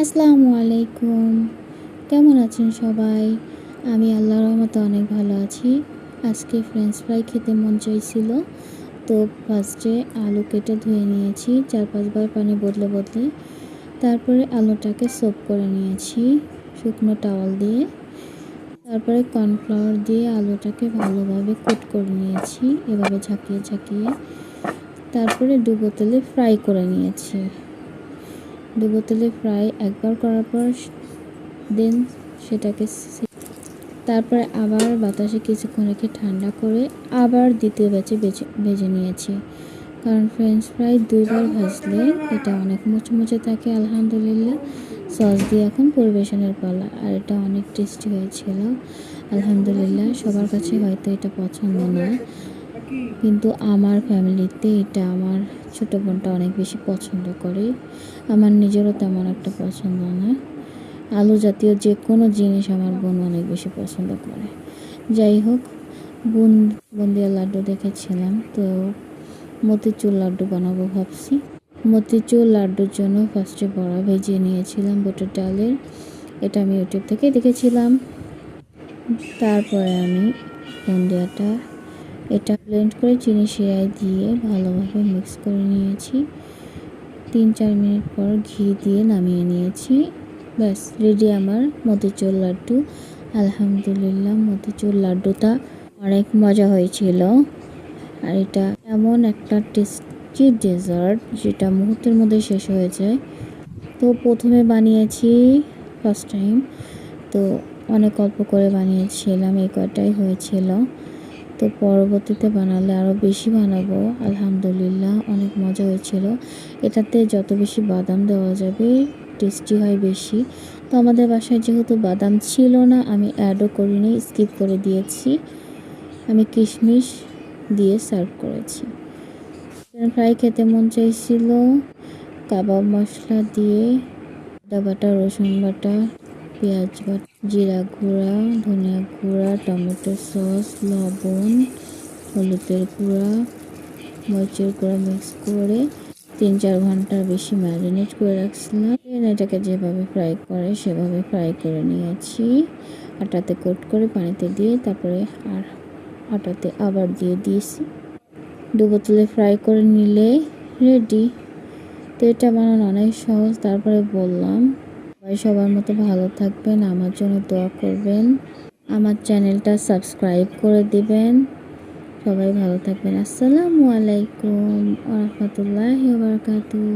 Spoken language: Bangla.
আসসালামু আলাইকুম। কেমন আছেন সবাই? আমি আল্লাহর রহমতে অনেক ভালো আছি। আজকে ফ্রেঞ্চ ফ্রাই খেতে মন চাইছিল। তো ফার্স্টে আলু কেটে ধুয়ে নিয়েছি ৪-৫ বার পানি বদলে বদলে। তারপরে আলুটাকে সোক করে নিয়েছি শুকনো টাওয়াল দিয়ে। তারপরে কর্নফ্লাওয়ার দিয়ে আলুটাকে ভালোভাবে কোট করে নিয়েছি, এভাবে ঝাঁকিয়ে ঝাঁকিয়ে। তারপরে ডুবো তেলে ফ্রাই করে নিয়েছি। ডুবো তেলে ফ্রাই একবার করার পর দেন সেটাকে তারপরে আবার বাতাসে কিছুক্ষণ রেখে ঠান্ডা করে আবার দ্বিতীয় ব্যাচে ভেজে নিয়েছি। কারণ ফ্রেঞ্চ ফ্রাই ২ বার ভাজলে এটা অনেক মুচমুচে থাকে। আলহামদুলিল্লাহ, সস দিয়ে এখন পরিবেশনের পালা। আর এটা অনেক টেস্টি হয়েছিল আলহামদুলিল্লাহ। সবার কাছে হয়তো এটা পছন্দ না, কিন্তু আমার ফ্যামিলিতে এটা আমার ছোটো বোনটা অনেক বেশি পছন্দ করে। আমার নিজেরও তেমন একটা পছন্দ না। আলু জাতীয় যে কোনো জিনিস আমার বোন অনেক বেশি পছন্দ করে। যাই হোক, বুন্দিয়া লাড্ডু দেখেছিলাম, তো মতিচুর লাড্ডু বানাবো ভাবছি। মতিচুর লাড্ডুর জন্য ফার্স্টে বড়া ভেজে নিয়েছিলাম বুটের ডালের। এটা আমি ইউটিউব থেকে দেখেছিলাম। তারপরে আমি বুন্দিয়াটা এটা ব্লেন্ড করে চিনি সেরাই দিয়ে ভালোভাবে মিক্স করে নিয়েছি। ৩-৪ মিনিট পর ঘি দিয়ে নামিয়ে নিয়েছি। ব্যাস রেডি আমার মতিচুর লাড্ডু। আলহামদুলিল্লাহ, মতিচুর লাড্ডুটা অনেক মজা হয়েছিল। আর এটা এমন একটা টেস্টি ডেজার্ট যেটা মুহূর্তের মধ্যে শেষ হয়ে যায়। তো প্রথমে বানিয়েছি ফার্স্ট টাইম, তো অনেক অল্প করে বানিয়েছিলাম, এই কয়টাই হয়েছিল। তো পরবর্তীতে বানালে আরও বেশি বানাবো। আলহামদুলিল্লাহ, অনেক মজা হয়েছিল। এটাতে যত বেশি বাদাম দেওয়া যাবে টেস্টি হয় বেশি। তো আমাদের বাসায় যেহেতু বাদাম ছিল না, আমি অ্যাডও করিনি, স্কিপ করে দিয়েছি। আমি কিশমিশ দিয়ে সার্ভ করেছি। ফ্রাই খেতে মন চাইছিল, কাবাব মশলা দিয়ে আদা বাটা, রসুন বাটা, পেঁয়াজ বাটা, জিরা গুঁড়া, ধনিয়া গুঁড়া, টমেটো সস, লবণ, হলুদের গুঁড়া, মরিচের গুঁড়া মিক্স করে ৩-৪ ঘন্টার বেশি ম্যারিনেট করে রাখছিলাম। এটাকে যেভাবে ফ্রাই করে সেভাবে ফ্রাই করে নিয়েছি। আটাতে কোট করে পানিতে দিয়ে তারপরে আর আটাতে আবার দিয়ে দিয়েছি। ডুবো তেলে ফ্রাই করে নিলে রেডি। তো এটা বানানো অনেক সহজ। তারপরে বললাম, সবাই সবার মতো ভালো থাকবেন, আমার জন্য দোয়া করবেন, আমার চ্যানেলটা সাবস্ক্রাইব করে দিবেন। সবাই ভালো থাকবেন। আসসালামু আলাইকুম ওয়া রাহমাতুল্লাহি ওয়া বারাকাতুহু।